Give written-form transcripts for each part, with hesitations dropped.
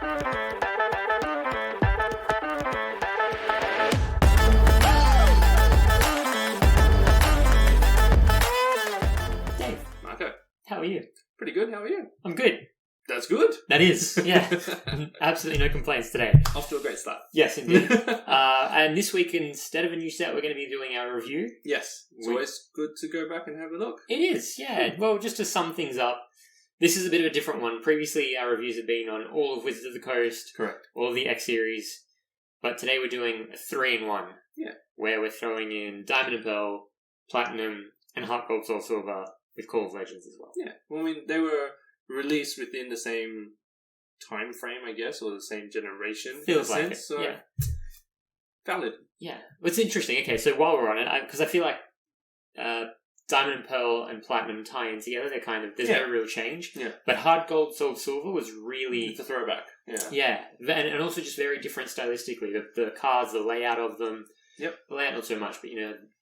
Dave, Marco, how are you? pretty good. How are you? I'm good. That's good. That is, yeah. Absolutely no complaints today. Off to a great start. Yes, indeed. And this week, instead of a new set, we're going to be doing our review. Yes. It's always good to go back and have a look. It is, yeah. Well, just to sum things up, this is a bit of a different one. Previously, our reviews have been on all of Wizards of the Coast, Correct. all of the X series, but today we're doing a 3-in-1. Yeah. Where we're throwing in Diamond and Pearl, Platinum, and Heart Gold Soul Silver with Call of Legends as well. Yeah. Well, I mean, they were released within the same time frame, I guess, or the same generation. Feels like it, so yeah. Valid. Yeah. It's interesting. Okay, so while we're on it, because I feel like Diamond and Pearl and Platinum tie in together, they're kind of, there's no real change. Yeah. But Heart Gold Soul Silver was really... It's a throwback. Yeah. And also just very different stylistically. The cards, the layout of them. Yep. The layout not so much, but,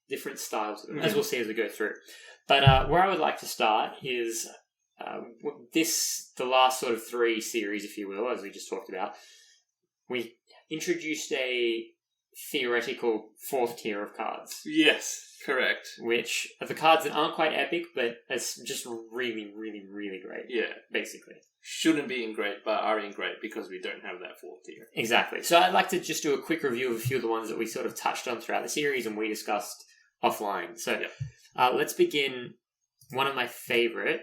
different styles of them, as we'll see as we go through. But where I would like to start is the last sort of 3 series, if you will, as we just talked about. We introduced a theoretical 4th tier of cards. Yes, correct. Which are the cards that aren't quite epic, but it's just really, really, really great. Yeah. Basically. Shouldn't be in great, but are in great because we don't have that 4th tier. Exactly. So I'd like to just do a quick review of a few of the ones that we sort of touched on throughout the series and we discussed offline. So let's begin. One of my favorite...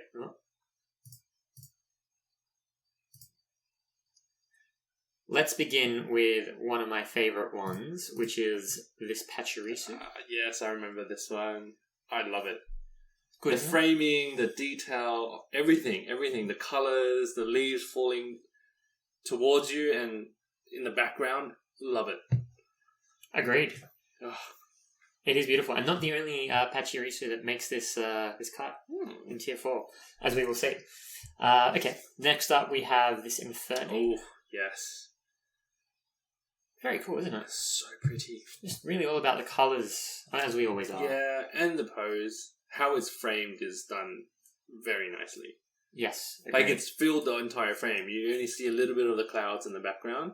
Let's begin with one of my favorite ones, which is this Pachirisu. Yes, I remember this one. I love it. Good. The framing, the detail, everything. The colours, the leaves falling towards you and in the background. Love it. Agreed. Oh. It is beautiful. And not the only Pachirisu that makes this cut in Tier 4, as we will see. Okay, next up we have this Inferno. Oh, yes. Very cool, isn't it? So pretty. Just really all about the colours, as we always are. Yeah, and the pose. How it's framed is done very nicely. Yes. Agreed. Like, it's filled the entire frame. You only see a little bit of the clouds in the background,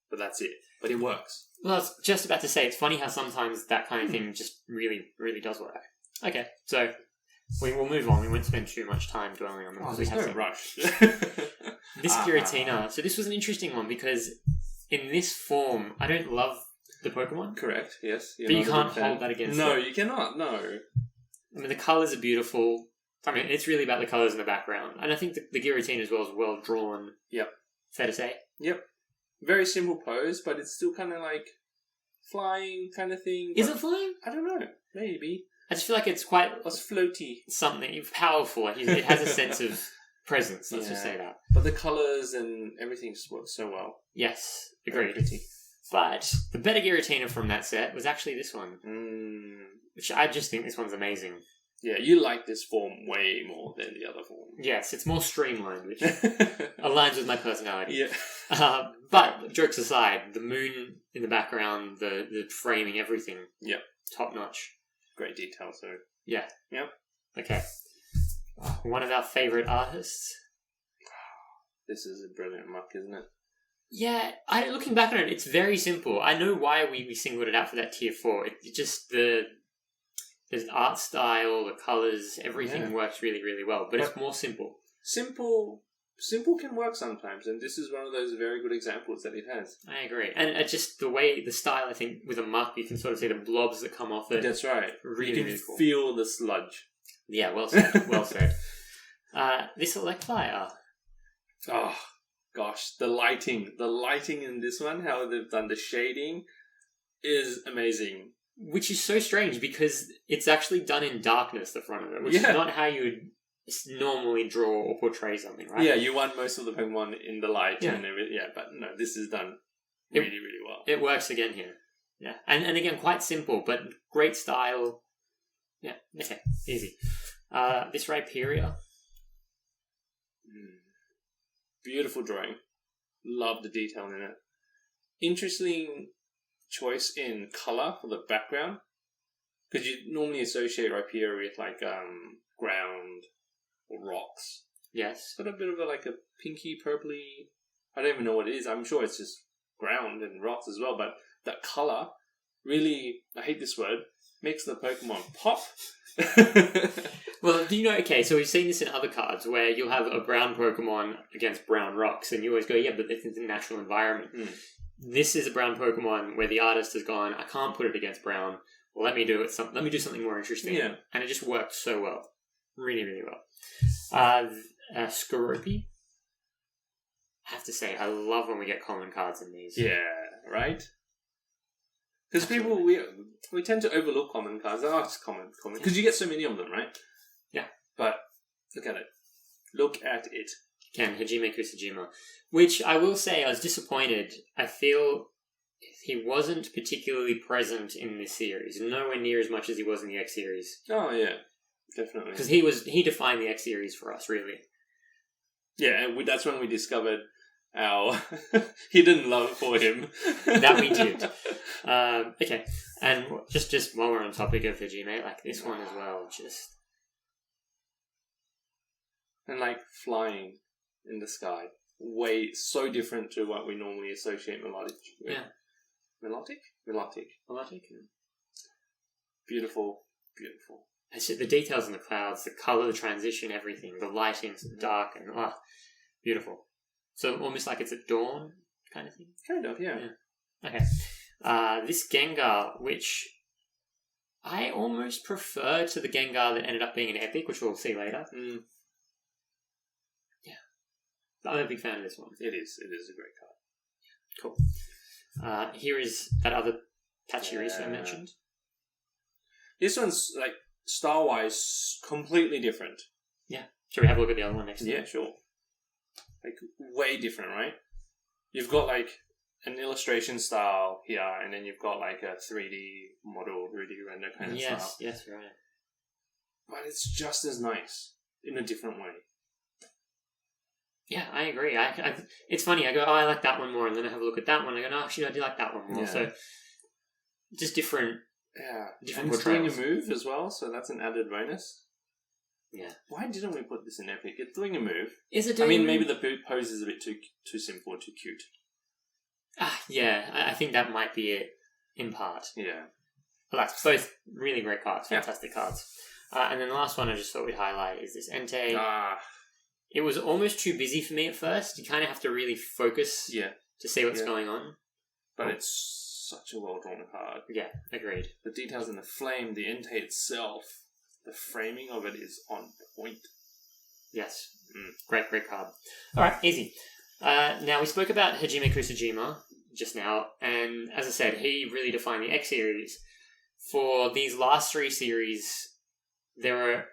but that's it. But it works. Well, I was just about to say, it's funny how sometimes that kind of thing just really, really does work. Okay, so we will move on. We won't spend too much time dwelling on them. There's no rush. This Giratina. So this was an interesting one because in this form, I don't love the Pokemon. Correct, yes. But you can't hold that against No, it. you cannot, no. I mean, the colours are beautiful. I mean, it's really about the colours in the background. And I think the Giratina as well is well drawn. Yep. Fair to say? Yep. Very simple pose, but it's still kind of like flying kind of thing. Is it flying? I don't know. Maybe. I just feel like it's quite... It's floaty. Something powerful. Like it has a sense of presence, let's just say that. But the colours and everything just works so well. Yes, agreed. Very pretty. But the better Giratina from that set was actually this one. Which I just think this one's amazing. Yeah, you like this form way more than the other form. Yes, it's more streamlined, which aligns with my personality. Yeah. But, jokes aside, the moon in the background, the framing, everything. Yep. Top notch. Great detail, so. Yeah. Yep. Okay. One of our favourite artists. This is a brilliant muck, isn't it? Yeah, looking back on it, it's very simple. I know why we singled it out for that Tier 4. It just, the art style, the colours, everything works really, really well. But it's more simple. Simple can work sometimes, and this is one of those very good examples that it has. I agree. And just the style, I think, with a muck, you can sort of see the blobs that come off it. That's right. Really, you can really cool. feel the sludge. Yeah, well said. Well said. This Electivire. Oh, gosh. The lighting in this one, how they've done the shading, is amazing. Which is so strange, because it's actually done in darkness, the front of it, which is not how you would normally draw or portray something, right? Yeah, you want most of the Pokemon in the light and everything. Yeah, but no, this is done really, really well. It works again here. Yeah. And again, quite simple, but great style. Yeah, okay, easy. This Rhyperior. Beautiful drawing. Love the detail in it. Interesting choice in colour for the background. Because you normally associate Rhyperior with like ground or rocks. Yes. But a bit of a pinky, purpley I don't even know what it is. I'm sure it's just ground and rocks as well, but that colour really, I hate this word, makes the Pokemon pop. Well, do you know, okay, so we've seen this in other cards where you'll have a brown Pokemon against brown rocks, and you always go, yeah, but it's a natural environment. This is a brown Pokemon where the artist has gone, I can't put it against brown. Well, let me do something more interesting. Yeah. And it just worked so well. Really, really well. Skorupi. I have to say, I love when we get common cards in these. Yeah, right? Because people, we tend to overlook common cards. Oh, it's common. Because you get so many of them, right? Yeah. But look at it. Look at it. Again, Hajime Kusajime. Which I will say, I was disappointed. I feel he wasn't particularly present in this series. Nowhere near as much as he was in the X series. Oh, yeah. Definitely. Because he defined the X series for us, really. Yeah, and that's when we discovered our hidden love for him. That we did. Okay, and just while we're on the topic of Hajime, like this one as well, just... And like flying in the sky. So different to what we normally associate melodic with. Yeah. Melodic? Melodic. Beautiful. It's just the details in the clouds, the colour, the transition, everything, the lighting, the dark, and beautiful. So almost like it's at dawn kind of thing? Kind of, yeah. Okay. This Gengar, which I almost prefer to the Gengar that ended up being an epic, which we'll see later. Yeah. I'm a big fan of this one. It is a great card. Cool. Here is that other Pachirisu I mentioned. This one's, like, style-wise, completely different. Yeah. Shall we have a look at the other one next? Yeah, sure. Like, way different, right? You've got, like, an illustration style here, and then you've got, like, a 3D model, 3D render kind of style. Yes, right. But it's just as nice, in a different way. Yeah, I agree. It's funny, I go, I like that one more, and then I have a look at that one, and I go, actually, I do like that one more. Yeah. So, just different... Yeah. Different and it's doing a move as well, so that's an added bonus. Yeah. Why didn't we put this in Epic? It's doing a move. Is it doing a move? Maybe the pose is a bit too simple or too cute. Yeah, I think that might be it, in part. Yeah. But that's both really great cards, fantastic cards. And then the last one I just thought we'd highlight is this Entei. It was almost too busy for me at first. You kind of have to really focus to see what's going on. But it's such a well-drawn card. Yeah, agreed. The details in the flame, the Entei itself, the framing of it is on point. Yes. Great card. Alright, easy. Now, we spoke about Hajime Kusajime just now, and as I said, he really defined the X series. For these last three series, there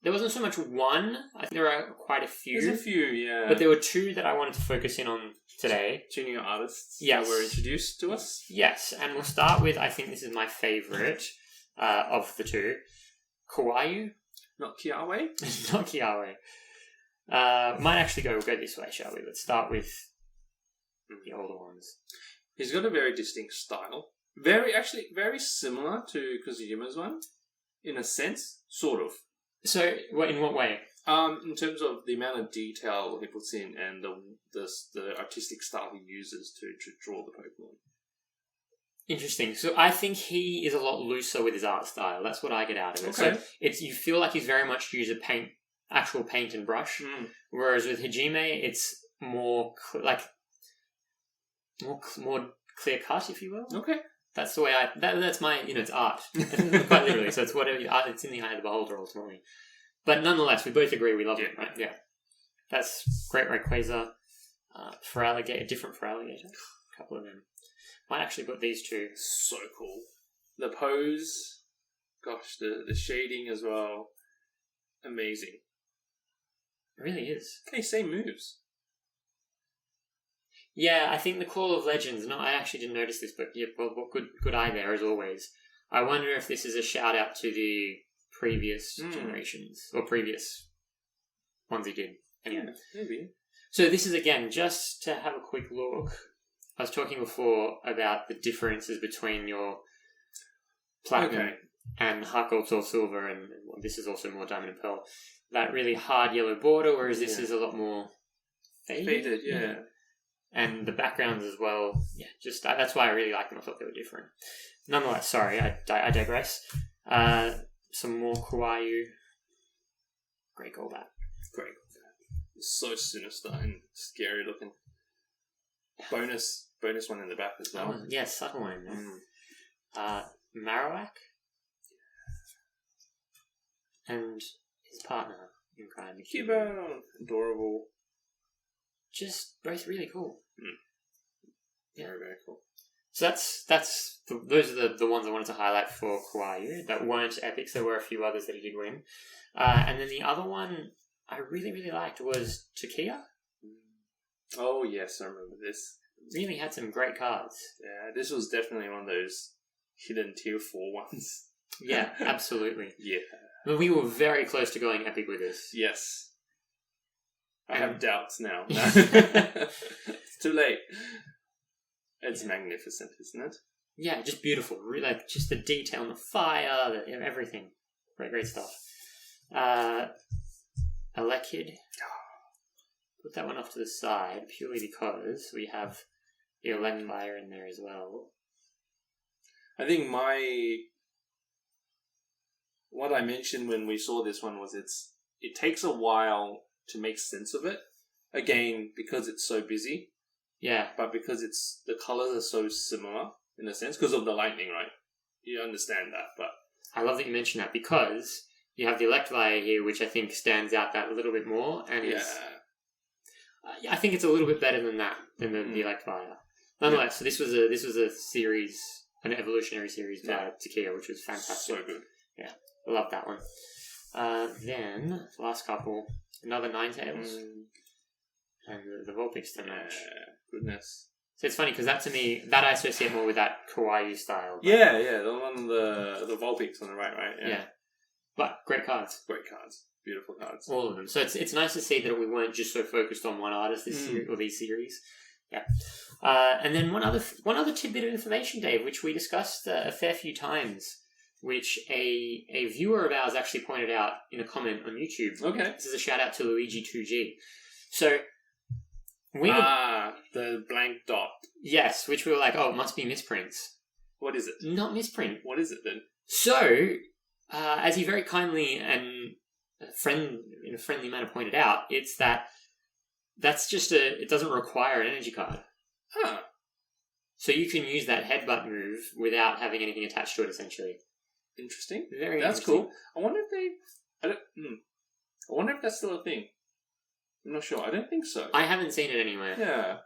wasn't so much one. I think there are quite a few. There's a few, yeah. But there were two that I wanted to focus in on today. Junior artists that were introduced to us. Yes, and we'll start with, I think this is my favourite of the two, Kawayoo. Not Kiawe? Not Kiawe. We'll go this way, shall we? Let's start with the older ones. He's got a very distinct style. Very similar to Kusajime's one, in a sense, sort of. So, in what way? In terms of the amount of detail he puts in and the artistic style he uses to draw the Pokemon. Interesting. So I think he is a lot looser with his art style. That's what I get out of it. Okay. So you feel like he's very much used actual paint and brush, whereas with Hajime, it's more more clear cut, if you will. Okay. That's the way that's my, it's art. Quite literally. So it's whatever, it's in the eye of the beholder ultimately. But nonetheless, we both agree we love it, right? Yeah. That's Great Rayquaza, different Feraligatr. A couple of them. Might actually put these two. So cool. The pose, gosh, the shading as well. Amazing. It really is. Okay, same moves. Yeah, I think the Call of Legends, I actually didn't notice this, but yeah, well, good eye there, as always. I wonder if this is a shout out to the previous generations, or previous ones he did. Anyway. Yeah, maybe. So this is, again, just to have a quick look. I was talking before about the differences between your Platinum and Heart Gold, Soul Silver, and this is also more Diamond and Pearl. That really hard yellow border, whereas this is a lot more faded. Yeah. And the backgrounds as well. Yeah, just that's why I really liked them. I thought they were different. Nonetheless, sorry, I digress. Some more Kawayoo. Great callback. Great. So sinister and scary looking. Bonus one in the back as well. Yeah, subtle one in there. Marowak. And his partner in crime. Cubo. Adorable. Just both really cool. Yeah. Very, very cool. So those are the ones I wanted to highlight for Kawayoo that weren't epics. There were a few others that he did win. And then the other one I really, really liked was Takia. Oh, yes, I remember this. Really had some great cards. Yeah, this was definitely one of those hidden tier 4 ones. Yeah, absolutely. Yeah. But we were very close to going epic with this. Yes. I have doubts now. It's too late. It's magnificent, isn't it? Yeah, just beautiful. Like, just the detail on the fire, everything. Great stuff. Elekid. Put that one off to the side, purely because we have the Electivire in there as well. I think what I mentioned when we saw this one was it takes a while to make sense of it. Again, because it's so busy. Yeah. But because the colours are so similar, in a sense, because of the lightning, right? You understand that, but... I love that you mentioned that, because you have the Electivire here, which I think stands out that little bit more, and I think it's a little bit better than that, than the Electivire. Nonetheless, so this was a series, an evolutionary series by Takia, which was fantastic. So good. Yeah, I love that one. Then, last couple, another Ninetales, and the Vulpix to match. Goodness. So it's funny, because that to me, that I associate more with that Kawayoo style. Yeah, the one, the Vulpix on the right? Yeah. But great cards. Great cards. Beautiful cards. All of them. So it's nice to see that we weren't just so focused on one artist this series, or these series. Yeah. And then one other tidbit of information, Dave, which we discussed a fair few times, which a viewer of ours actually pointed out in a comment on YouTube. Okay. This is a shout out to Luigi2G. So the blank dot. Yes, which we were like, oh, it must be misprints. What is it? Not misprint. What is it then? So, as he very kindly and in a friendly manner pointed out, it's that's just it doesn't require an energy card. Huh. So you can use that headbutt move without having anything attached to it, essentially. Interesting. Very That's interesting. cool. I wonder if that's still a thing. I'm not sure. I don't think so. I haven't seen it anywhere. Yeah.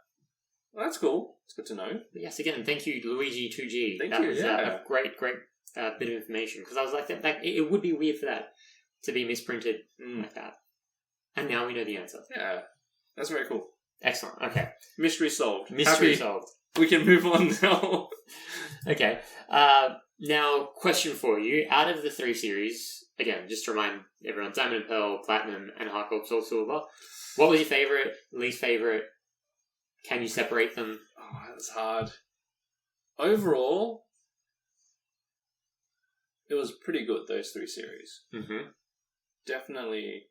Well, that's cool. It's good to know. But yes, again, thank you, Luigi2G. Thank that you, was a great bit of information. Because I was like, it would be weird for that to be misprinted like that. And now we know the answer. Yeah. That's very cool. Excellent. Okay. Mystery solved. Mystery solved. We can move on now. Okay. Now, question for you. Out of the 3 series, again, just to remind everyone, Diamond and Pearl, Platinum, and Heart Gold, Soul Silver, what was your favourite, least favourite? Can you separate them? Oh, that's hard. Overall, it was pretty good, those 3 series. Mm-hmm. Definitely.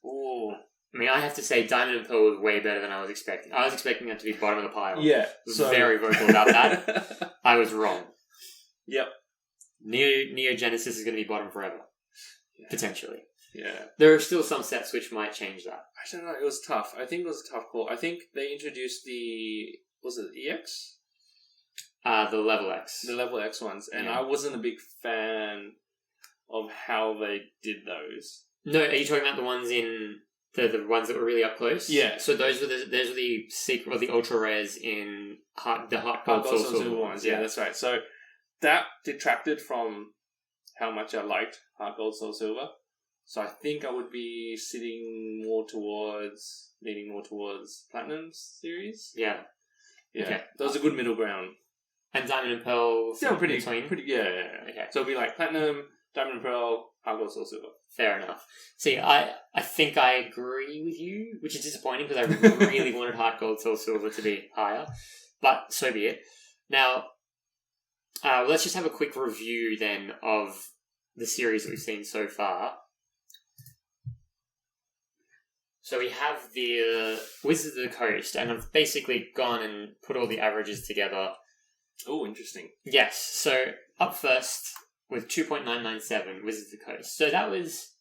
Oh. I mean, I have to say, Diamond and Pearl was way better than I was expecting. I was expecting that to be bottom of the pile. Yeah. I was very vocal about that. I was wrong. Yep. Neo Genesis is going to be bottom forever. Yeah. Potentially. Yeah. There are still some sets which might change that. I don't know, it was tough. I think it was a tough call. I think they introduced was it EX? The Level X. The Level X ones. And Yeah. I wasn't a big fan of how they did those. No, are you talking about the ones in... The ones that were really up close? Yeah. So those were the secret, or the ultra rares in the Heart Gold, Soul Silver ones. Yeah, that's right. So that detracted from how much I liked Heart Gold, Soul Silver. So I think I would be leaning more towards Platinum series. Yeah. Yeah. Okay. That was a good middle ground. And Diamond and Pearl. Yeah, pretty. Yeah. Okay. So it'd be like Platinum, Diamond and Pearl, Heart Gold, Soul Silver. Fair enough. See, I think I agree with you, which is disappointing because I really wanted Heart Gold, Soul Silver to be higher. But so be it. Now, let's just have a quick review then of the series that we've seen so far. So we have the Wizards of the Coast, and I've basically gone and put all the averages together. Oh, interesting. Yes, so up first with 2.997 Wizards of the Coast. So that was,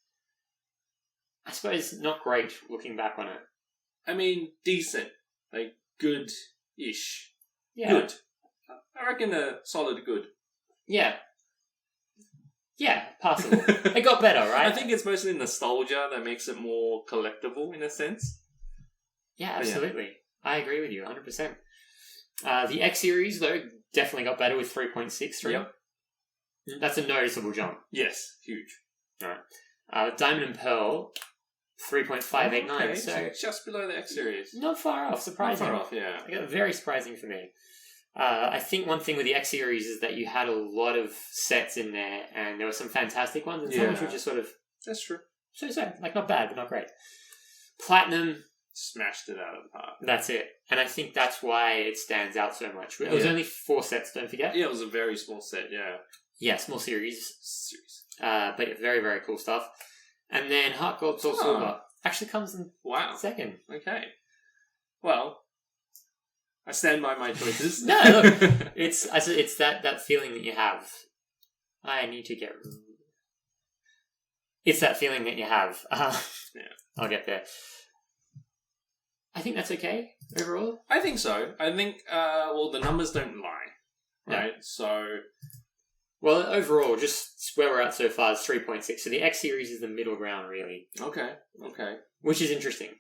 I suppose, not great looking back on it. I mean, decent. Like, good-ish. Yeah. Good. I reckon a solid good. Yeah. Yeah, passable. It got better, right? I think it's mostly nostalgia that makes it more collectible in a sense. Yeah, absolutely. Yeah. I agree with you 100%. The X series, though, definitely got better with 3.63. Yep. That's a noticeable jump. Yes, huge. Alright. Diamond and Pearl, 3.589. Okay, so just below the X series. Not far off, surprising. Not far off, yeah. Very surprising for me. I think one thing with the X series is that you had a lot of sets in there, and there were some fantastic ones, and some which were just sort of... That's true. So, like, not bad, but not great. Platinum... Smashed it out of the park. That's it. And I think that's why it stands out so much. It was only 4 sets, don't forget. Yeah, it was a very small set, yeah. Yeah, small series. But yeah, very, very cool stuff. And then Heart Gold, Soul Silver actually comes in second. Okay. Well... I stand by my choices. No, look, it's that feeling that you have. I need to get... It's that feeling that you have. I'll get there. I think that's okay, overall. I think so. I think, the numbers don't lie, right? Yeah. So... Well, overall, just where we're at so far is 3.6. So the X series is the middle ground, really. Okay. Which is interesting.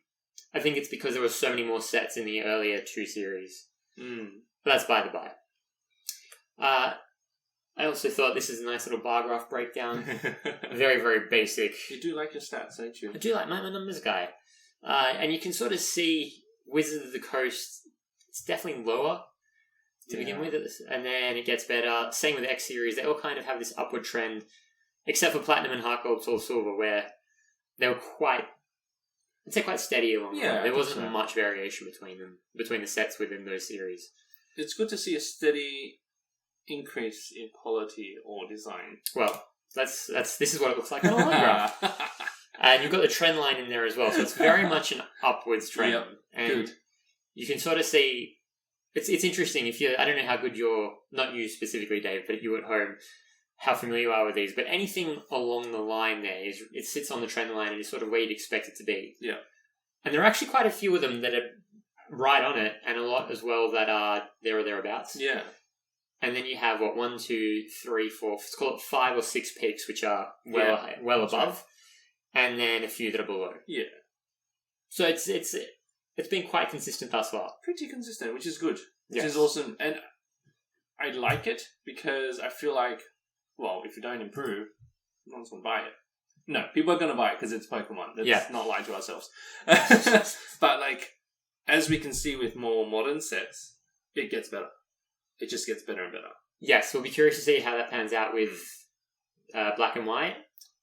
I think it's because there were so many more sets in the earlier 2 series. But that's by the by. I also thought this is a nice little bar graph breakdown. Very, very basic. You do like your stats, don't you? I do like my numbers guy. And you can sort of see Wizards of the Coast, it's definitely lower to begin with. And then it gets better. Same with X series. They all kind of have this upward trend, except for Platinum and Heart Gold, Soul Silver, where they were quite steady along the way. There wasn't much variation between the sets within those series. It's good to see a steady increase in quality or design. Well, this is what it looks like on a line graph. And you've got the trend line in there as well, so it's very much an upwards trend. Yep. And good. You can sort of see it's interesting if I don't know how good you're, not you specifically, Dave, but you at home, how familiar you are with these, but anything along the line there it sits on the trend line and is sort of where you'd expect it to be. Yeah. And there are actually quite a few of them that are right on it, and a lot as well that are there or thereabouts. Yeah. And then you have 1, 2, 3, 4, let's call it 5 or 6 peaks, which are well above, and then a few that are below. Yeah. So it's been quite consistent thus far. Pretty consistent, which is good. Which is awesome, and I like it because I feel like, well, if you don't improve, no one's going to buy it. No, people are going to buy it because it's Pokemon. Let's not lie to ourselves. But, as we can see with more modern sets, it gets better. It just gets better and better. Yes, we'll be curious to see how that pans out with Black and White.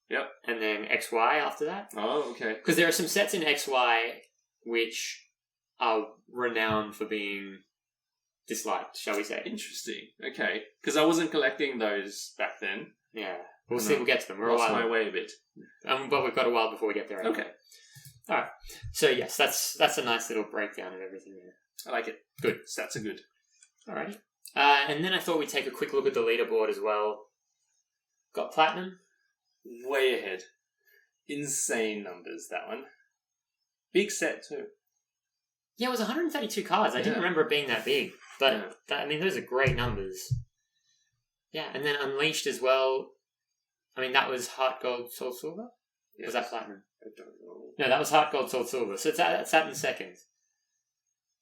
Yep. And then XY after that. Oh, okay. Because there are some sets in XY which are renowned for being disliked, shall we say. Interesting. Okay. Because I wasn't collecting those back then. Yeah. We'll see. We'll get to them. We're lost my way a bit. But we've got a while before we get there. Anyway. Okay. All right. So, yes, that's a nice little breakdown of everything there. I like it. Good. Stats are good. All right. And then I thought we'd take a quick look at the leaderboard as well. Got Platinum. Way ahead. Insane numbers, that one. Big set, too. Yeah, it was 132 cards. I didn't remember it being that big. But, those are great numbers. Yeah, and then Unleashed as well. I mean, that was Heart Gold, Soul Silver? Yes. Was that Platinum? I don't know. No, that was Heart Gold, Soul Silver. So that's that in second.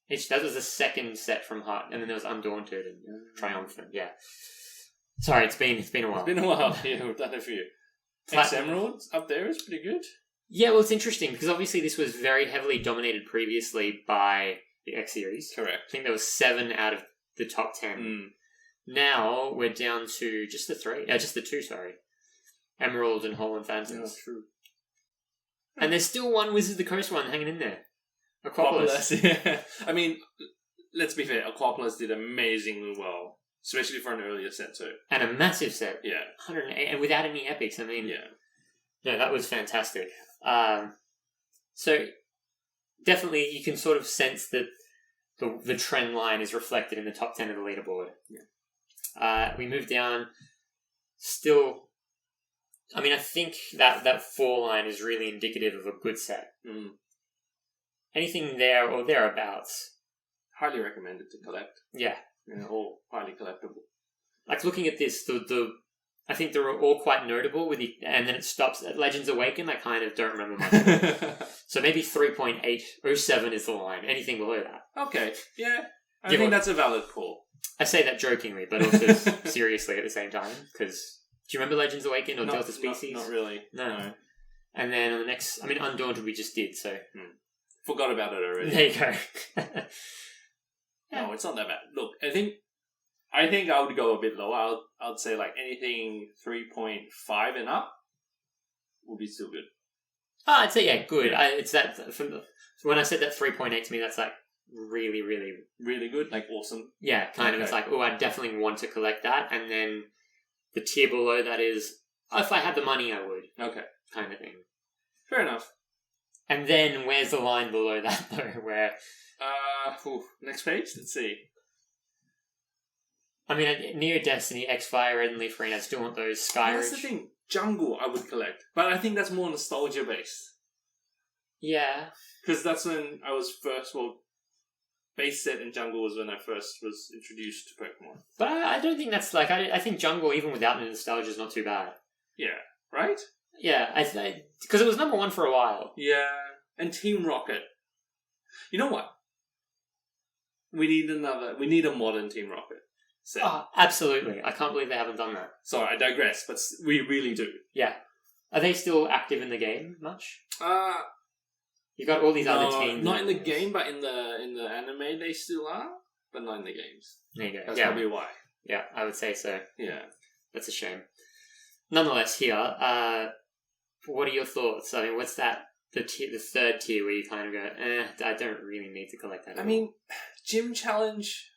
That was the second set from Heart, and then there was Undaunted and Triumphant. Yeah. Sorry, it's been a while. It's been a while. Yeah, we've done a few. X Emeralds up there is pretty good. Yeah, well, it's interesting because obviously this was very heavily dominated previously by the X series. Correct. I think there was 7 out of the top 10. Now we're down to just the 2. Sorry, Emerald and Holland Phantoms. Yeah, true. And there's still one Wizards of the Coast one hanging in there. Aquapolis. Yeah. I mean, let's be fair. Aquapolis did amazingly well, especially for an earlier set too. And a massive set. Yeah. 108, and without any epics. I mean, yeah. No, that was fantastic. So definitely you can sort of sense that the trend line is reflected in the top 10 of the leaderboard. Yeah. We move down. Still, I mean, I think that 4 line is really indicative of a good set. Mm. Anything there or thereabouts. Highly recommended to collect. Yeah. All highly collectible. Like looking at this, I think they're all quite notable and then it stops at Legends Awaken. I kind of don't remember much. So maybe 3.807 is the line. Anything below that. Okay, yeah. I think that's a valid call. I say that jokingly, but also seriously at the same time. Because do you remember Legends Awaken or Delta Species? Not really. No. And then on the next, I mean, Undaunted we just did, so. Forgot about it already. There you go. No, it's not that bad. Look, I think I would go a bit lower. I'd say like anything 3.5 and up will be still good. I'd say, yeah, good. It's that, when I said that 3.8 to me, that's like really, really... Really good? Like awesome? Yeah, kind of. It's like, oh, I definitely want to collect that. And then the tier below that is, if I had the money, I would. Okay. Kind of thing. Fair enough. And then where's the line below that, though, where... next page? Let's see. I mean, Neo Destiny, X-Fire, Red and Leaf Rain, I still want those. Skyridge. That's the thing. Jungle, I would collect. But I think that's more nostalgia-based. Yeah. Because that's when I was first... Well, base set in Jungle was when I first was introduced to Pokemon. But I don't think that's like... I think Jungle, even without the nostalgia, is not too bad. Yeah. Right? Yeah. Because it was number 1 for a while. Yeah. And Team Rocket. You know what? We need a modern Team Rocket set. Oh, absolutely. I can't believe they haven't done that. Sorry, I digress, but we really do. Yeah. Are they still active in the game much? You got all these other teams. Not in the game, but in the anime they still are, but not in the games. There you go. That's probably why. Yeah, I would say so. Yeah. That's a shame. Nonetheless, here, what are your thoughts? I mean, what's that? The third tier where you kind of go, I don't really need to collect that. I mean, Gym Challenge,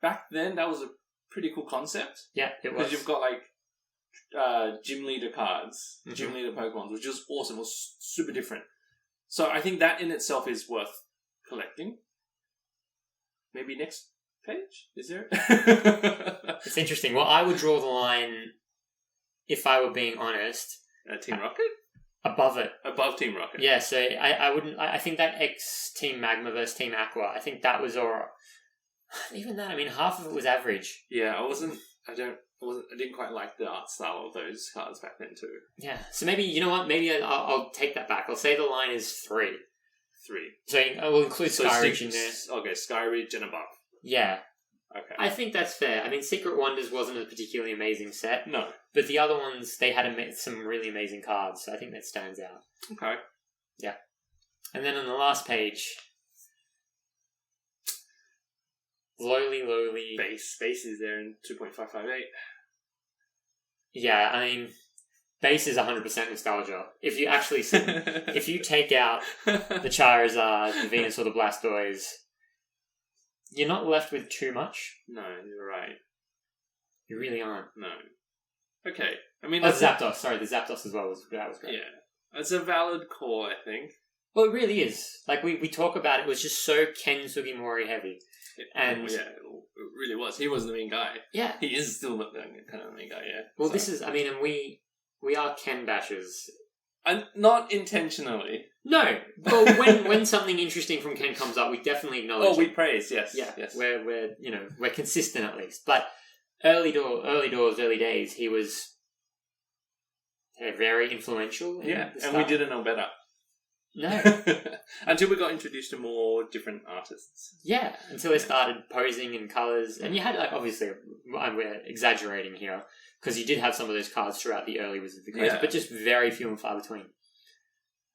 back then, that was a pretty cool concept. Yeah, it was. Because you've got, gym leader cards, gym leader Pokemon, which was awesome. It was super different. So I think that in itself is worth collecting. Maybe next page? Is there? It's interesting. Well, I would draw the line, if I were being honest. Team Rocket? Above it. Above Team Rocket. Yeah, so I wouldn't... I think that Team Magma versus Team Aqua, I think that was alright. Even that, I mean, half of it was average. Yeah, I didn't quite like the art style of those cards back then too. Yeah, so maybe, you know what, maybe I'll take that back. I'll say the line is 3. 3. So I will include Skyridge in there. Okay, Skyridge and above. Yeah. Okay. I think that's fair. I mean, Secret Wonders wasn't a particularly amazing set. No. But the other ones, they had some really amazing cards, so I think that stands out. Okay. Yeah. And then on the last page... Lowly. Base is there in 2.558. Yeah, I mean, base is 100% nostalgia. If you actually if you take out the Charizard, the Venus, or the Blastoise, you're not left with too much. No, you're right. You really aren't. No. Okay. I mean, Zapdos. Sorry, the Zapdos as well was great. Yeah, it's a valid call, I think. Well, it really is. Like we talk about it was just so Ken Sugimori heavy. And yeah, it really was. He was the main guy. Yeah. He is still the kind of main guy, yeah. Well, this is, I mean, and we are Ken bashers. And not intentionally. No. But when something interesting from Ken comes up, we definitely acknowledge it. We praise, yes. Yeah. Yes. We're consistent at least. But early days, he was very influential. Yeah, and we didn't know better. No. Until we got introduced to more different artists. Yeah, until they started posing in colours. And you had, obviously, we're exaggerating here, because you did have some of those cards throughout the early Wizards of the Coast, but just very few and far between.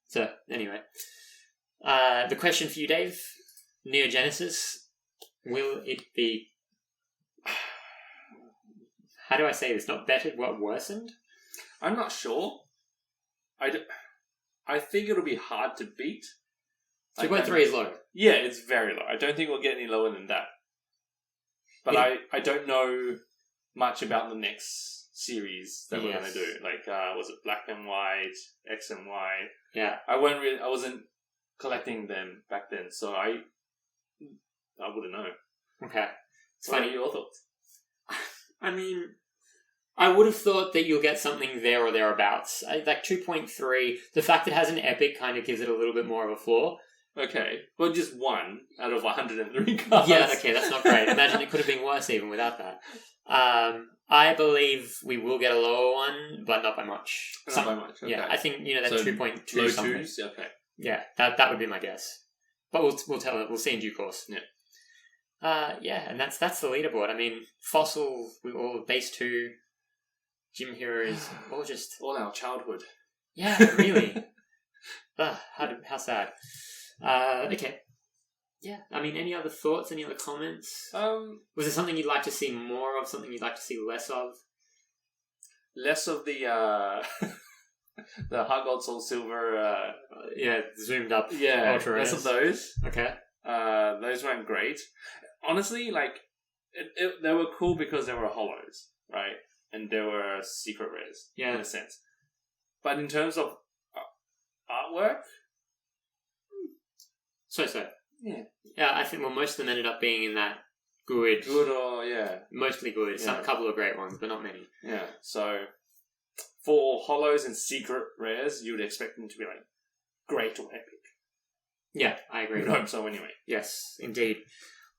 So, anyway. The question for you, Dave. Neo Genesis, will it be... How do I say this? Not bettered, worsened? I'm not sure. I think it'll be hard to beat. 2.3 is low. Yeah, it's very low. I don't think we'll get any lower than that. But I don't know much about the next series that we're going to do. Like, was it Black and White, X and Y? Yeah. I wasn't collecting them back then, so I wouldn't know. Okay. It's What funny. are your thoughts? I mean, I would have thought that you'll get something there or thereabouts. Like 2.3, the fact it has an epic kind of gives it a little bit more of a flaw. Okay, well, just one out of 103 cards. Yeah, okay, that's not great. Imagine it could have been worse even without that. I believe we will get a lower one, but not by much. Not by much. Okay. Yeah, I think that So 2.2 low something. twos. Okay. Yeah, that would be my guess. But we'll see in due course. Yeah. Yeah, and that's the leaderboard. I mean, Fossil, all base 2, Gym Heroes, all just all our childhood. Yeah, really. How sad. Okay. Yeah, I mean, any other thoughts? Any other comments? Was there something you'd like to see more of? Something you'd like to see less of? Less of the the Heart Gold Soul Silver. Zoomed up. Yeah, ultra less of those. Okay. Those weren't great. Honestly, like they were cool because they were hollows, right? And they were secret rares, in a sense. But in terms of artwork, so. Yeah. Yeah, I think most of them ended up being in that good. Good or, yeah. Mostly good. Yeah. A couple of great ones, but not many. Yeah, so for hollows and secret rares, you would expect them to be like great or epic. Yeah, I agree. I hope so anyway. Yes, indeed.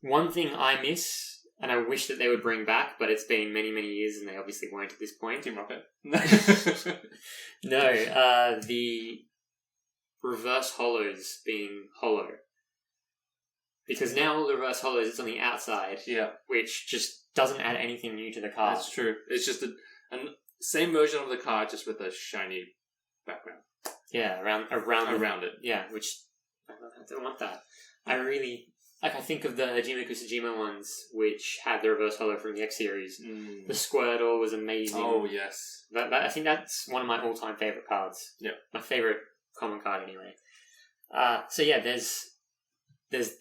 One thing I miss, and I wish that they would bring back, but it's been many, many years, and they obviously won't at this point. Team Rocket. No, the reverse hollows being hollow. Because now all the reverse hollows, it's on the outside. Yeah. Which just doesn't add anything new to the card. That's true. It's just a same version of the card, just with a shiny background. Yeah, around it. Yeah, which I don't want that. I really I think of the Kusajime ones, which had the reverse hollow from the X series. The Squirtle was amazing. Oh yes, I think that's one of my all-time favorite cards. Yeah, my favorite common card anyway. So yeah, there's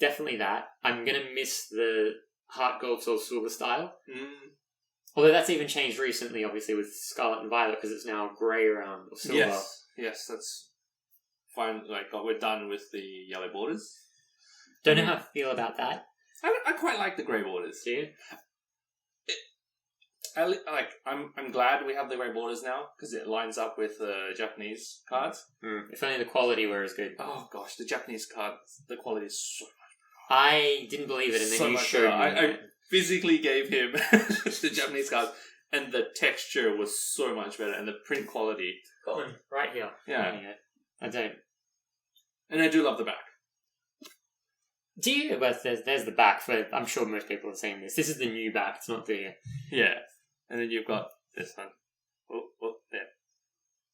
definitely that. I'm gonna miss the Heart Gold Soul Silver style. Although that's even changed recently, obviously, with Scarlet and Violet, because it's now grey around or silver. Yes, that's fine. Like, we're done with the yellow borders. Don't know how I feel about that. I quite like the grey borders. Do you? I'm glad we have the grey borders now, because it lines up with Japanese cards. If only the quality were as good. Oh gosh, the Japanese cards, the quality is so much better. I didn't believe it, and then you showed me. I physically gave him the Japanese cards, and the texture was so much better, and the print quality. Got one right here. Yeah. I don't. And I do love the back. Do you? Well, there's the back. I'm sure most people have seen this. This is the new back. It's not the... Yeah. And then you've got this one. Oh, there.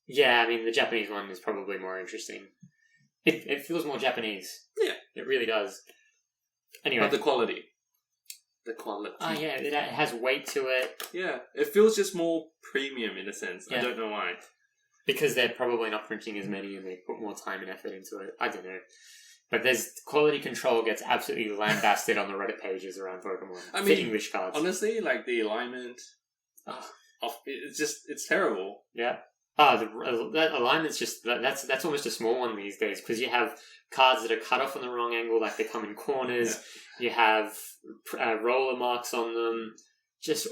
Yeah, I mean, the Japanese one is probably more interesting. It feels more Japanese. Yeah. It really does. Anyway. But the quality. The quality. Oh, yeah. It has weight to it. Yeah. It feels just more premium in a sense. Yeah. I don't know why. Because they're probably not printing as many and they put more time and effort into it. I don't know. But there's quality control gets absolutely lambasted on the Reddit pages around Pokemon. I mean, English cards. Honestly, like the alignment, it's terrible. Yeah. That alignment's just that's almost a small one these days, because you have cards that are cut off on the wrong angle, like they come in corners. Yeah. You have roller marks on them.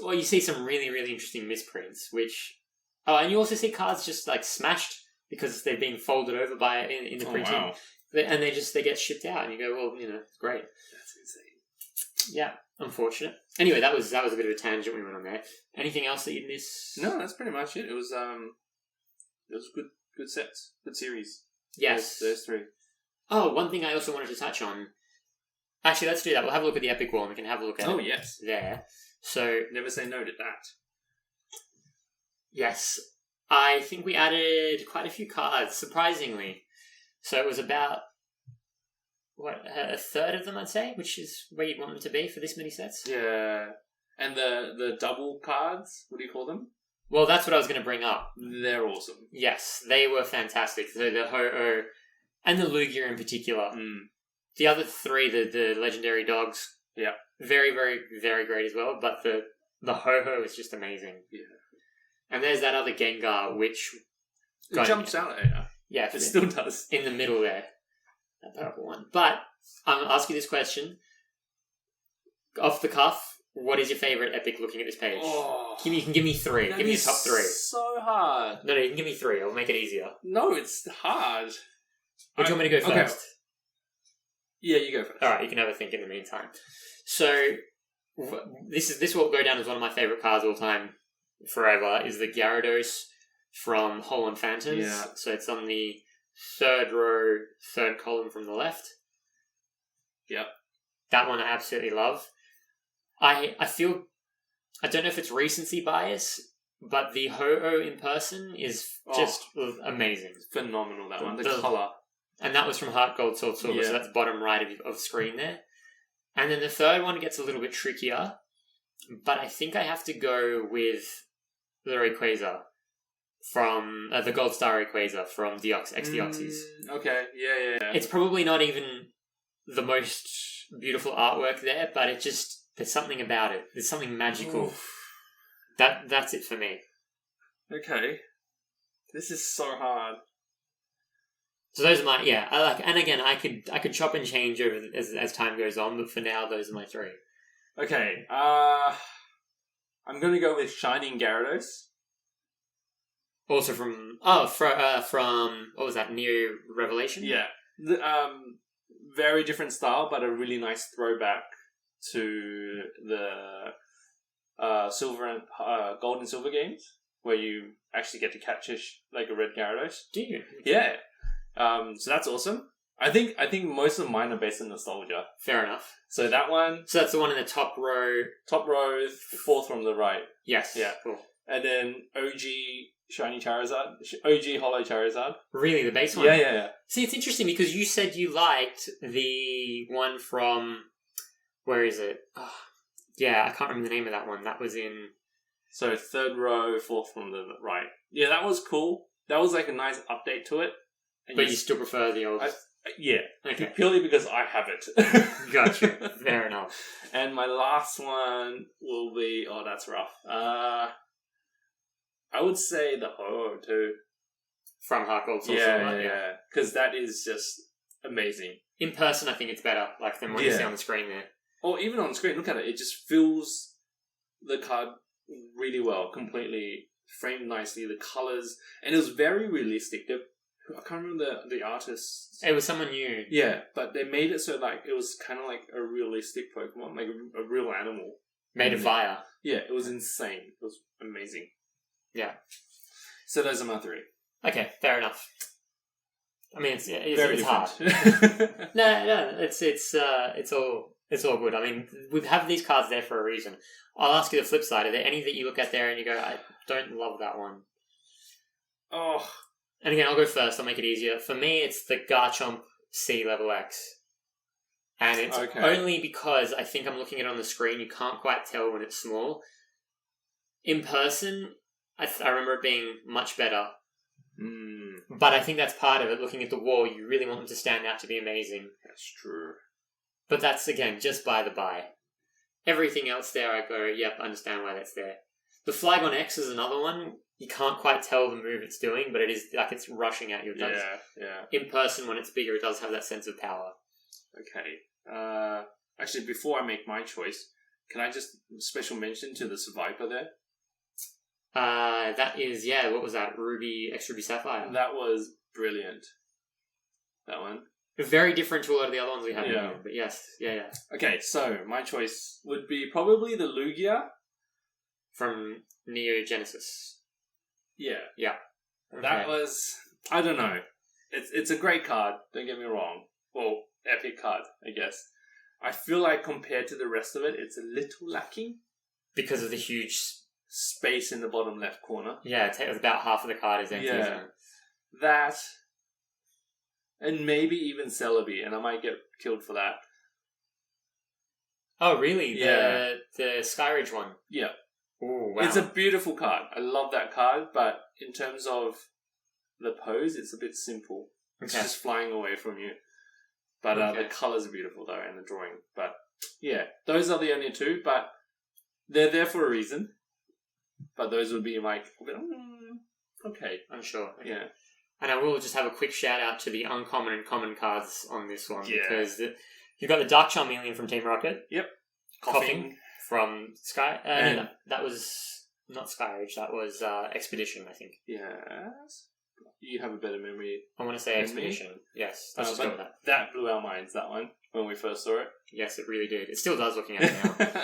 Or you see some really, really interesting misprints, and you also see cards just like smashed because they're being folded over in the printing. Wow. And they get shipped out, and you go, well, it's great. That's insane. Yeah, unfortunate. Anyway, that was a bit of a tangent we went on there. Anything else that you'd miss? No, that's pretty much it. It was good sets, good series. Yes, those three. Oh, one thing I also wanted to touch on. Actually, let's do that. We'll have a look at the Epic Wall, and we can have a look at it. Yes, there. So never say no to that. Yes, I think we added quite a few cards, surprisingly. So it was about, a third of them, I'd say, which is where you'd want them to be for this many sets. Yeah. And the double cards, what do you call them? Well, that's what I was going to bring up. They're awesome. Yes, they were fantastic. So the Ho-Oh and the Lugia in particular. The other three, the legendary dogs, yeah, very, very, very great as well. But the Ho-Oh is just amazing. Yeah. And there's that other Gengar, which... It jumps out at you. Yeah, it still does. In the middle there. that purple one. But I'm going to ask you this question. Off the cuff, what is your favourite epic looking at this page? Oh, You can give me three. Give me your top three. So hard. No, you can give me three. I'll make it easier. No, it's hard. Or do you want me to go first? Okay. Yeah, you go first. Alright, you can have a think in the meantime. So, this will go down as one of my favourite cards of all time forever, is the Gyarados from Holland Phantoms. Yeah. So it's on the third row, third column from the left. Yep. That one I absolutely love. I feel, I don't know if it's recency bias, but the Ho-Oh in person is just amazing. Phenomenal, that one. The colour. And that was from Heart Gold Sword Silver, so that's bottom right of screen there. And then the third one gets a little bit trickier, but I think I have to go with the Rayquaza from the Gold Star Rayquaza from X-Deoxys. Okay, yeah. It's probably not even the most beautiful artwork there, but it just, there's something about it. There's something magical. Oof. That's it for me. Okay. This is so hard. So those are my, I like, and again, I could chop and change over as time goes on, but for now, those are my three. Okay, I'm gonna go with Shining Gyarados. Also from what was that, Neo Revelation? Yeah, very different style, but a really nice throwback to the silver and gold and silver games, where you actually get to catch a red Gyarados. Do you? Yeah. So that's awesome. I think most of mine are based on nostalgia. Fair enough. So that one. So that's the one in the top row. Top row, fourth from the right. Yes. Yeah. Cool. And then OG Shiny Charizard, OG Holo Charizard. Really, the base one? Yeah. See, it's interesting because you said you liked the one from, where is it? Oh, yeah, I can't remember the name of that one. That was in. So third row, fourth from the right. Yeah, that was cool. That was like a nice update to it. But you still prefer the old... Yeah. Okay. Purely because I have it. Gotcha. Fair enough. And my last one will be... Oh, that's rough. I would say the Ho too. From Heart Gold Soul Silver. Yeah. Because that is just amazing. In person, I think it's better, like than what you see on the screen there. Or even on the screen, look at it. It just fills the card really well, completely framed nicely. The colours... And it was very realistic. I can't remember the artist. It was someone new. Yeah, but they made it so like it was kind of like a realistic Pokemon, like a real animal. Made of fire. Yeah, it was insane. It was amazing. Yeah. So those are my three. Okay, fair enough. I mean, it's hard. No, it's all good. I mean, we have these cards there for a reason. I'll ask you the flip side. Are there any that you look at there and you go, I don't love that one? Oh. And again, I'll go first. I'll make it easier. For me, it's the Garchomp C Level X. And it's only because I think I'm looking at it on the screen. You can't quite tell when it's small. In person, I remember it being much better. But I think that's part of it. Looking at the wall, you really want them to stand out to be amazing. That's true. But that's, again, just by the by. Everything else there, I go, yep, I understand why that's there. The Flygon X is another one. You can't quite tell the move it's doing, but it is like it's rushing at you. Yeah. In person, when it's bigger, it does have that sense of power. Okay. Actually, before I make my choice, can I just special mention to the Survivor there? That is, what was that? X Ruby Sapphire. That was brilliant. That one. Very different to a lot of the other ones we have Yeah. here, but yes. Yeah. Okay, so my choice would be probably the Lugia. From Neo Genesis. Yeah. Okay. That was... I don't know. It's a great card, don't get me wrong. Well, epic card, I guess. I feel like compared to the rest of it, it's a little lacking. Because of the huge... space in the bottom left corner. Yeah, about half of the card is empty. Yeah. That... And maybe even Celebi, and I might get killed for that. Oh, really? Yeah. The Skyridge one? Yeah. Oh, wow. It's a beautiful card. I love that card, but in terms of the pose, it's a bit simple. It's just flying away from you. But the colours are beautiful, though, and the drawing. But, yeah, those are the only two, but they're there for a reason. But those would be my... Okay. I'm sure. Okay. Yeah. And I will just have a quick shout out to the uncommon and common cards on this one. Yeah. Because you've got the Dark Charmeleon from Team Rocket. Yep. Coughing from Sky. No, that was not Sky Ridge. That was Expedition, I think. Yes. You have a better memory. I want to say Expedition. Yes, let's just go with that. That blew our minds, that one, when we first saw it. Yes, it really did. It still does looking at it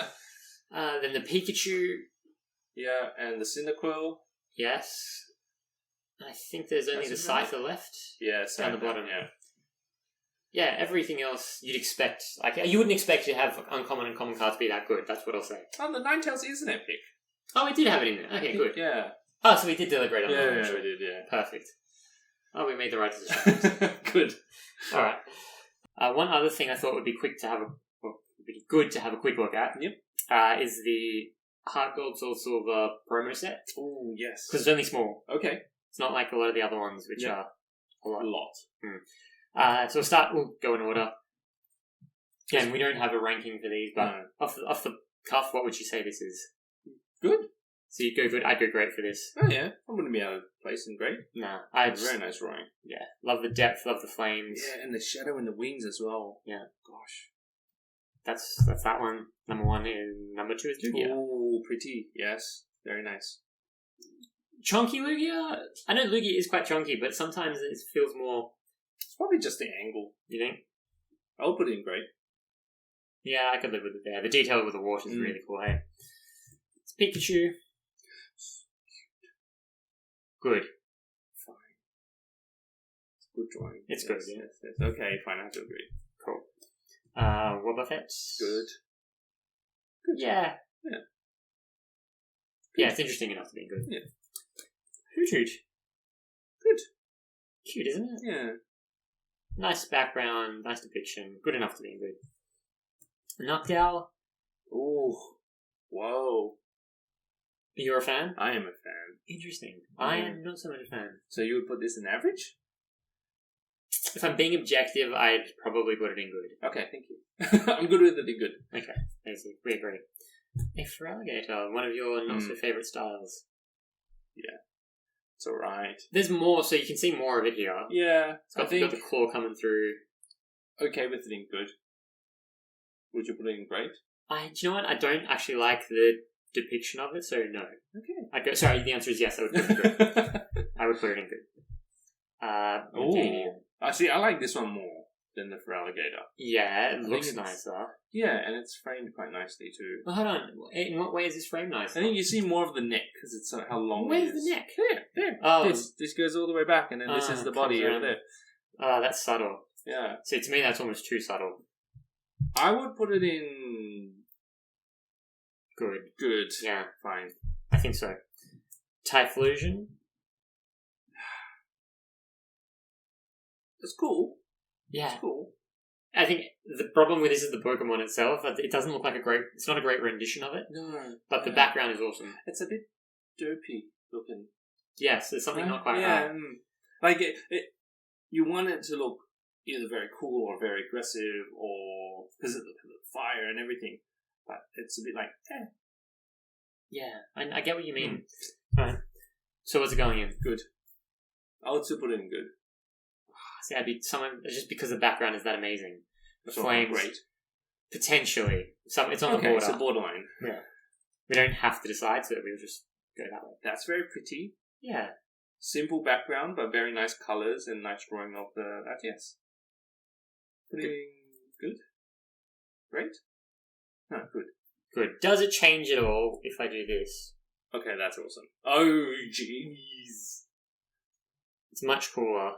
now. Then the Pikachu. Yeah, and the Cyndaquil. Yes. I think there's only the Scyther left. Yeah, down the bottom. Yeah. Yeah, everything else you'd expect. Like, you wouldn't expect to have uncommon and common cards be that good. That's what I'll say. Oh, the Ninetales is an epic. Oh, we did have it in there. Okay, good. Yeah. Oh, so we did deliberate on that. Yeah, we did, yeah. Perfect. Oh, we made the right decision. Good. Alright. One other thing I thought would be good to have a quick look at. Yep. Is the Heart Gold Soul Silver promo set. Oh, yes. Because it's only small. Okay. It's not like a lot of the other ones, which are a lot. A lot. So we'll go in order. Again, we don't have a ranking for these, but off the cuff, what would you say this is? Good. So you'd go good, I'd go great for this. Oh yeah, I wouldn't be out of place in great. No. Very nice drawing. Yeah, love the depth, love the flames. Yeah, and the shadow in the wings as well. Yeah. Gosh. That's that one. Number 1 and number 2 is Lugia. Oh, pretty. Yes. Very nice. Chunky Lugia? I know Lugia is quite chunky, but sometimes it feels more... It's probably just the angle. You think? I'll put it in great. Yeah, I could live with it there. The detail with the water is really cool, hey? It's Pikachu. Good. Fine. It's good drawing. It's good, yeah. Yes. Okay, fine, I have to agree. Cool. Wobbuffet. Good. Yeah. Yeah. Yeah, it's interesting enough to be good. Yeah. Hoot. Good. Cute, isn't it? Yeah. Nice background, nice depiction. Good enough to be good. Noctowl. Ooh. Whoa. You're a fan? I am a fan. Interesting. I am not so much a fan. So you would put this in average? If I'm being objective, I'd probably put it in good. Okay, thank you. I'm good with it in good. Okay, easy. We agree. A Feraligatr, one of your not-so-favourite styles. Yeah. It's alright. There's more, so you can see more of it here. Yeah. It's got the claw coming through. Okay with it in good. Would you put it in great? Do you know what? I don't actually like the depiction of it, so no. Okay. Sorry, the answer is yes, I would put it in good. I would put it in good. I see, I like this one more than the Feraligatr. Yeah, it looks nicer. Yeah, and it's framed quite nicely too. Well, hold on. In what way is this framed nicer? I think you see more of the neck because it's how long Where's it is. the neck? There. Oh. This goes all the way back, and then this is the body over there. Oh, that's subtle. Yeah. See, to me, that's almost too subtle. I would put it in good. Good. Yeah. Fine. I think so. Typhlosion? It's cool. Yeah. It's cool. I think the problem with this is the Pokemon itself. It doesn't look like it's not a great rendition of it. No. But the background is awesome. It's a bit dopey looking. Yes, there's something not quite right. right. Like, you want it to look either very cool or very aggressive or because of the fire and everything. But it's a bit like, Yeah, I get what you mean. Right. So what's it going in? Good. I would still put it in good. See, I'd be someone just because the background is that amazing. The so flames, great. Potentially, it's on the border. It's a borderline. Yeah, we don't have to decide, so we'll just go that way. That's very pretty. Yeah, simple background, but very nice colors and nice drawing of that. Yes, pretty good. Great. No, good. Good. Does it change at all if I do this? Okay, that's awesome. Oh, jeez. It's much cooler.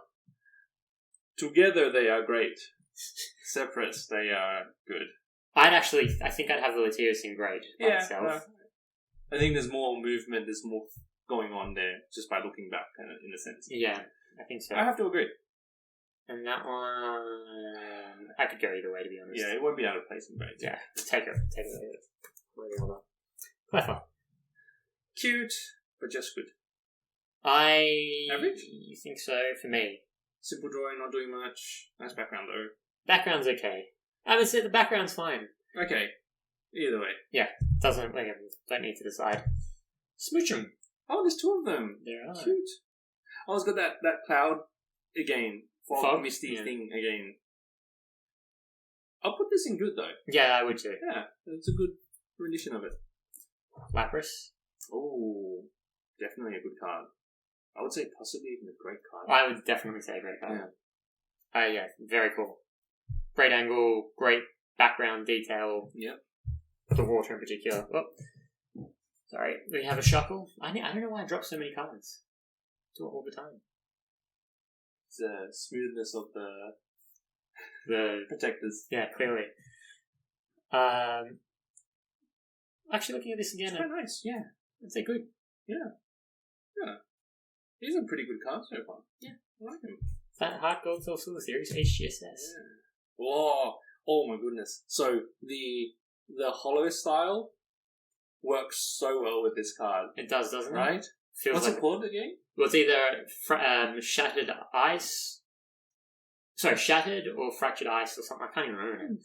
Together they are great. Separate, they are good. I think I'd have the Latios in great by itself. I think there's more movement, there's more going on there just by looking back, in a sense. Yeah, I think so. I have to agree. And that one, I could go either way, to be honest. Yeah, it won't be out of place in great. Yeah, take it. Clever. Cute, but just good. Average? You think so, for me. Simple drawing, not doing much. Nice background, though. Background's okay. I would say the background's fine. Okay. Either way. Yeah. Don't need to decide. Smooch 'em. Oh, there's two of them. There are. Cute. Oh, it's got that cloud again. Fog misty yeah. thing again. I'll put this in good though. Yeah, I would too. Yeah, it's a good rendition of it. Lapras. Oh, definitely a good card. I would say possibly even a great card. I would definitely say a great card. Yeah. Yeah, very cool. Great angle, great background detail. Yep. The water in particular. Oh, sorry, we have a shuffle. I don't know why I drop so many cards. Do it all the time. It's the smoothness of The protectors. Yeah, clearly. Actually, looking at this again, It's quite nice. Yeah, I'd say good. Yeah. These are pretty good cards so far. Yeah. I like them. That Heart Gold Soul Silver Series, HGSS. Yeah. Whoa. Oh my goodness. So the holo style works so well with this card. It does, doesn't it? Right? Feels What's like it called again? Well, it's either Shattered Ice. Sorry, Shattered or Fractured Ice or something. I can't even remember it.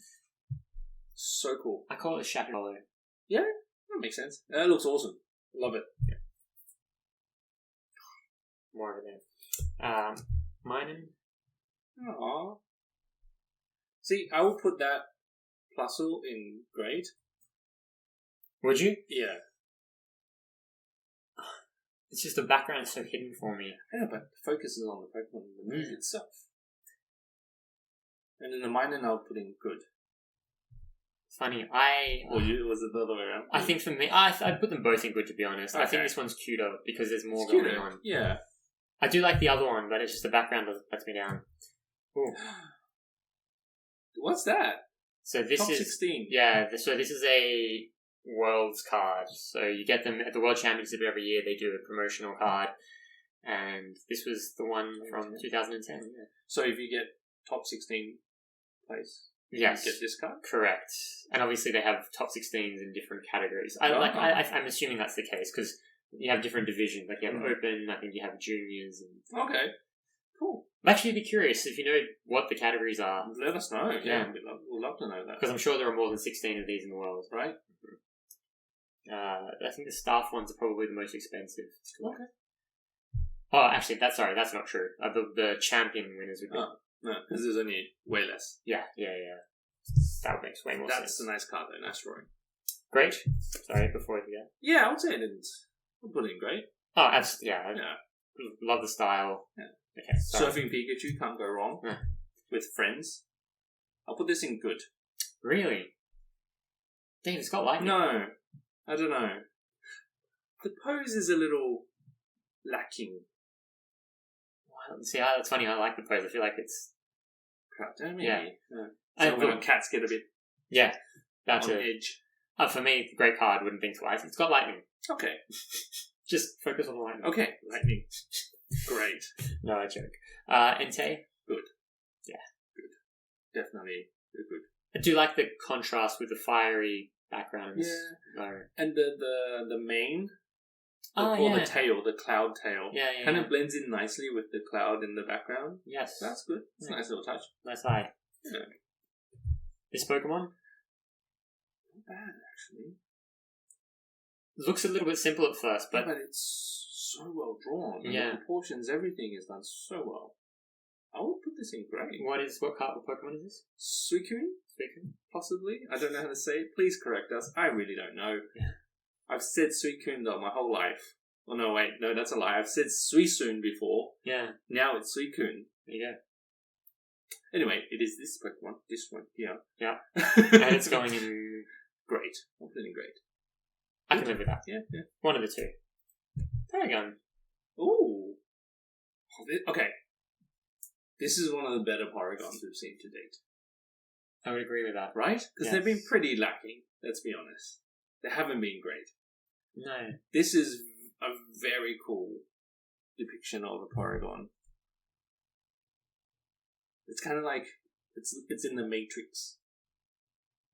So cool. I call it Shattered Hollow. Yeah, that makes sense. It looks awesome. Love it. Yeah. More of it there. Minen. Aww. See, I would put that Plusle in grade. Would you? Yeah. It's just the background is so hidden for me. Yeah, but the focus is on the Pokemon and the move itself. And in the Minen, I'll put in good. Funny, Or was it the other way around? I think for me, I put them both in good, to be honest. I think Okay. this one's cuter because there's more It's going cuter. on. Yeah. I do like the other one, but it's just the background that lets me down. Ooh. What's that? So this Top is 16. Yeah, so this is a Worlds card. So you get them at the World Championship every year. They do a promotional card, and this was the one from 2010. Yeah. So if you get top 16 place, Yes, you get this card? correct. And obviously they have top 16s in different categories. I'm assuming that's the case because you have different divisions. Like you have Open, I think you have Juniors. And Okay, cool. I'm actually be curious if you know what the categories are. Let us know. Yeah. We'd love to know that. Because I'm sure there are more than 16 of these in the world. Right? I think the staff ones are probably the most expensive. Okay. Oh, actually, that's not true. The champion winners would be. Oh, no, because there's only way less. Yeah. That would make way more sense. That's a nice card though, nice drawing. Great. Sorry, before I forget. Yeah, I would say it didn't. I'll put it in great. Oh, absolutely. Yeah. Yeah. Love the style. Yeah. Okay. Sorry. Surfing Pikachu can't go wrong. Yeah. With friends. I'll put this in good. Really? Dave, it's got lightning. No, I don't know. The pose is a little lacking. Well, see, that's funny. I like the pose. I feel like it's... Crap, don't maybe. Yeah. So when cats get a bit Yeah. That's on it. edge. For me, great card. Wouldn't think twice. It's got lightning. Okay. Just focus on the lightning. Okay, lightning. Great. No, I joke. Entei? Good. Yeah. Good. Definitely good. I do like the contrast with the fiery backgrounds. Yeah. No. And the mane, Oh, or yeah. the tail, the cloud tail, Yeah. kind of blends in nicely with the cloud in the background. Yes. That's good. It's a nice little touch. Nice eye. Yeah. This Pokemon Not bad, actually. looks a little bit simple at first, but But it's so well drawn. And Yeah. the proportions, everything is done so well. I would put this in great. what Pokemon is this? Suicune? Possibly. I don't know how to say it. Please correct us. I really don't know. Yeah. I've said Suicune though my whole life. Oh no, wait. No, that's a lie. I've said Suicune before. Yeah. Now it's Suicune. There you go. Anyway, it is this Pokemon. This one here. Yeah. And it's going in... Great. I'm feeling great. I can live with that. Yeah. One of the two. Porygon. Ooh. Okay. This is one of the better Porygons we've seen to date. I would agree with that. Right? Because Yes. they've been pretty lacking. Let's be honest. They haven't been great. No. This is a very cool depiction of a Porygon. It's kind of like it's in the Matrix,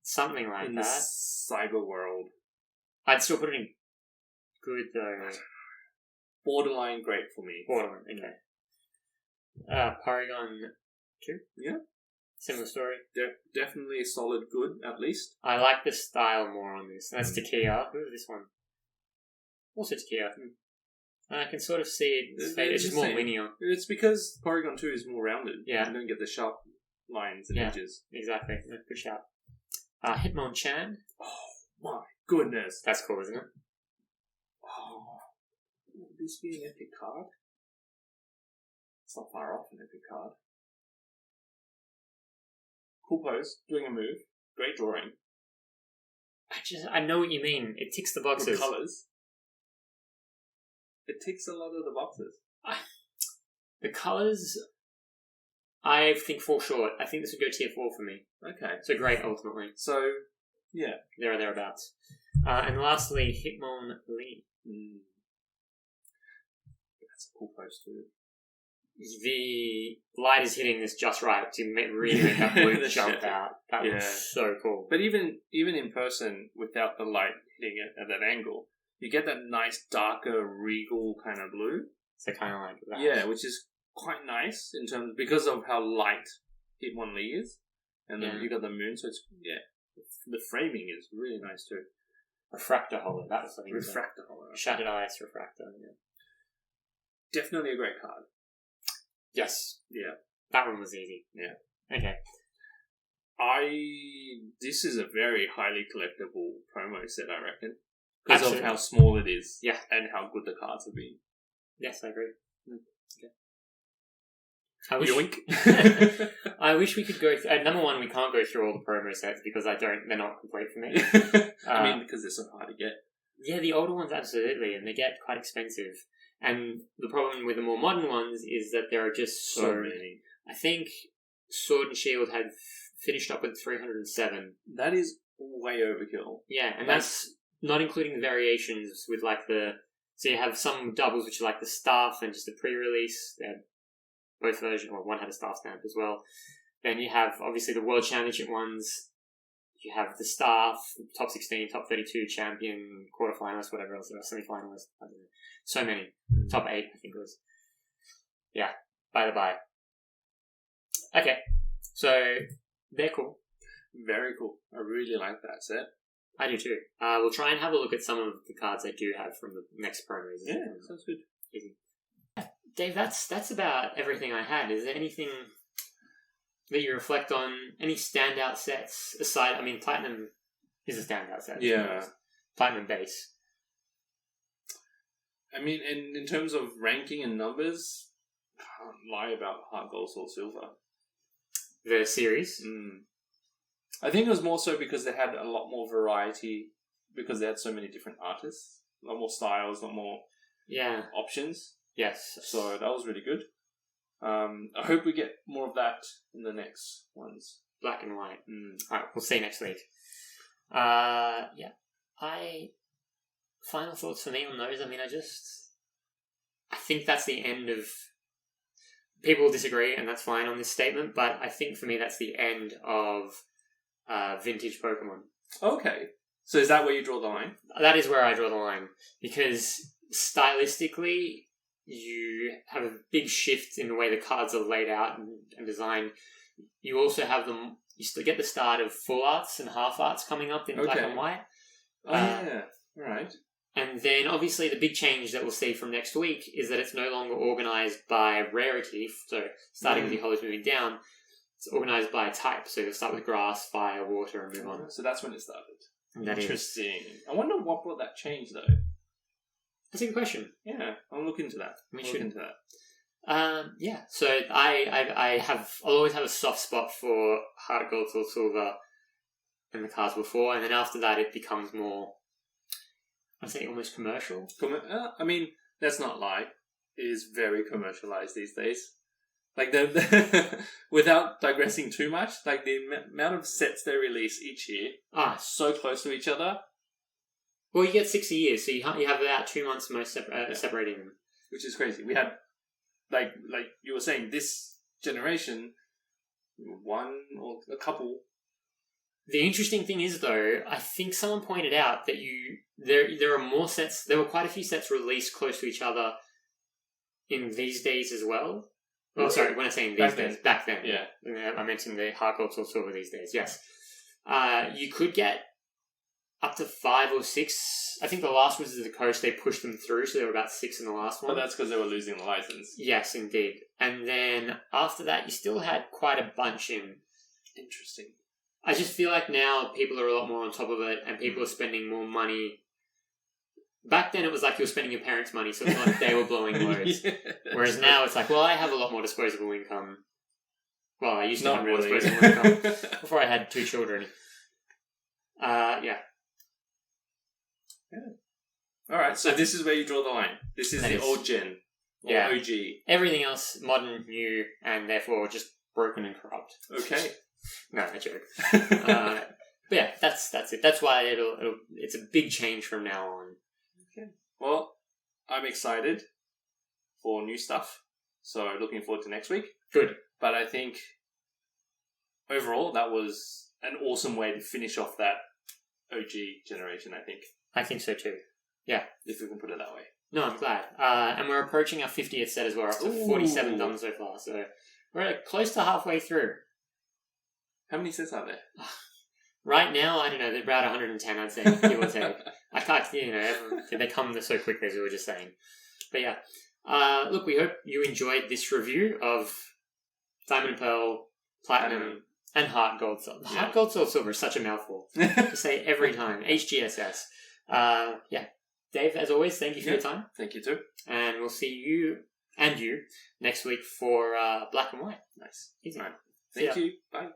Something like in that. the cyber world. I'd still put it in good, though. Borderline great for me. Borderline, okay. Porygon 2? Yeah. Similar story. Definitely a solid good, at least. I like the style more on this. That's Takia. Who is this one? Also Takia. I can sort of see it. It's just more linear. It's because Porygon 2 is more rounded. Yeah. You don't get the sharp lines and edges. Exactly. Good shout. Hitmonchan. Oh my goodness. That's cool, isn't it? Oh, would this be an epic card? It's not far off an epic card. Cool pose, doing a move, great drawing. I know what you mean. It ticks the boxes. The colours. It ticks a lot of the boxes. The colours, I think fall short. I think this would go tier 4 for me. Okay. So great, ultimately. So, yeah. There or thereabouts. And lastly, Hitmonlee. That's a cool pose too. The light is hitting this just right to really make that blue jump out. That was so cool. But even in person, without the light hitting it at that angle, you get that nice, darker, regal kind of blue. So kind of like that. Yeah, which is quite nice in terms because of how light Hitmonlee is, and then you got the moon. So it's the framing is really nice too. Refractor Holo. That was something. Refractor Holo. Shattered Ice Refractor. Yeah. Definitely a great card. Yes. Yeah. That one was easy. Yeah. Okay. This is a very highly collectible promo set, I reckon. Because of how small it is. Yeah. And how good the cards have been. Yes, I agree. Okay. I wish we could go through... number one, we can't go through all the promo sets because they're not complete for me. I mean, because they're so hard to get. Yeah, the older ones, absolutely. And they get quite expensive. And the problem with the more modern ones is that there are just so many. I think Sword and Shield had finished up with 307. That is way overkill. Yeah, and that's not including the variations with so you have some doubles which are like the staff and just a pre-release. They had both versions, or one had a staff stamp as well. Then you have obviously the World Championship ones. You have the staff, top 16, top 32, champion, quarterfinalist, whatever else, semi-finalist. I don't know. So many. Top 8, I think it was. Yeah, by the by. Okay, so they're cool. Very cool. I really like that set. I do too. We'll try and have a look at some of the cards I do have from the next promos. Yeah, sounds good. Easy. Dave, that's about everything I had. Is there anything that you reflect on? Any standout sets aside? I mean, Platinum is a standout set. Yeah. Platinum base. I mean, in terms of ranking and numbers, can't lie about Heart Gold, Soul Silver. The series? I think it was more so because they had a lot more variety, because they had so many different artists, a lot more styles, a lot more options. Yes. So that was really good. I hope we get more of that in the next ones. Black and white. Mm. Alright, we'll see next week. Final thoughts for me on those. I mean, I think that's the end of... People disagree, and that's fine on this statement, but I think for me that's the end of vintage Pokemon. Okay. So is that where you draw the line? That is where I draw the line. Because stylistically, you have a big shift in the way the cards are laid out and designed. You also have them... You still get the start of full arts and half arts coming up in black and white. Oh, yeah. Right. And then, obviously, the big change that we'll see from next week is that it's no longer organised by rarity. So, starting with the Holos moving down, it's organised by type. So, you'll start with grass, fire, water, and move on. So, that's when it started. That Interesting. I wonder what brought that change, though. That's a good question. Yeah, I'll look into that. Yeah. So, I'll always have a soft spot for Heart Gold, Soul Silver, and the cards before. And then after that, it becomes more... I'd say almost commercial. I mean, let's not lie. It is very commercialized these days. Like, without digressing too much, like the amount of sets they release each year are so close to each other. Well, you get 6 a year, so you have about 2 months most separating them. Which is crazy. We had, like you were saying, this generation, one or a couple. The interesting thing is, though, I think someone pointed out that there are more sets. There were quite a few sets released close to each other in these days as well. Oh, sorry, when I say in these days, back then. Yeah. I mentioned the Heart Gold, Soul Silver these days. Yes, you could get up to 5 or 6. I think the last Wizards of the Coast, they pushed them through, so there were about 6 in the last one. But that's because they were losing the license. Yes, indeed. And then after that, you still had quite a bunch in. Interesting. I just feel like now people are a lot more on top of it, and people are spending more money. Back then, it was like you were spending your parents' money, so it's not like they were blowing loads. Yeah, Whereas now, it's like, well, I have a lot more disposable income. Well, I used to Not have more really. disposable income before I had 2 children. Yeah. Alright, so this is where you draw the line. This is That the is- old gen. Or Yeah. OG. Everything else, modern, new, and therefore just broken and corrupt. Okay. No, I joke. But yeah, that's it. That's why it's a big change from now on. Well, I'm excited for new stuff. So looking forward to next week. Good. But I think overall that was an awesome way to finish off that OG generation, I think. I think so too. If we can put it that way. No, I'm glad. And we're approaching our 50th set as well. We're up to Ooh. 47 done so far. So we're close to halfway through. How many sets are there? Right now, I don't know, they're about 110, I'd say, give or take. I can't, they come so quickly, as we were just saying. But yeah. Look, we hope you enjoyed this review of Diamond and Pearl, Platinum, and Heart Gold Silver. Yeah. Heart Gold Silver is such a mouthful to say every time. HGSS. Yeah. Dave, as always, thank you for your time. Thank you too. And we'll see you next week for Black and White. Nice. Easy. Right. See Thank ya. you. Bye.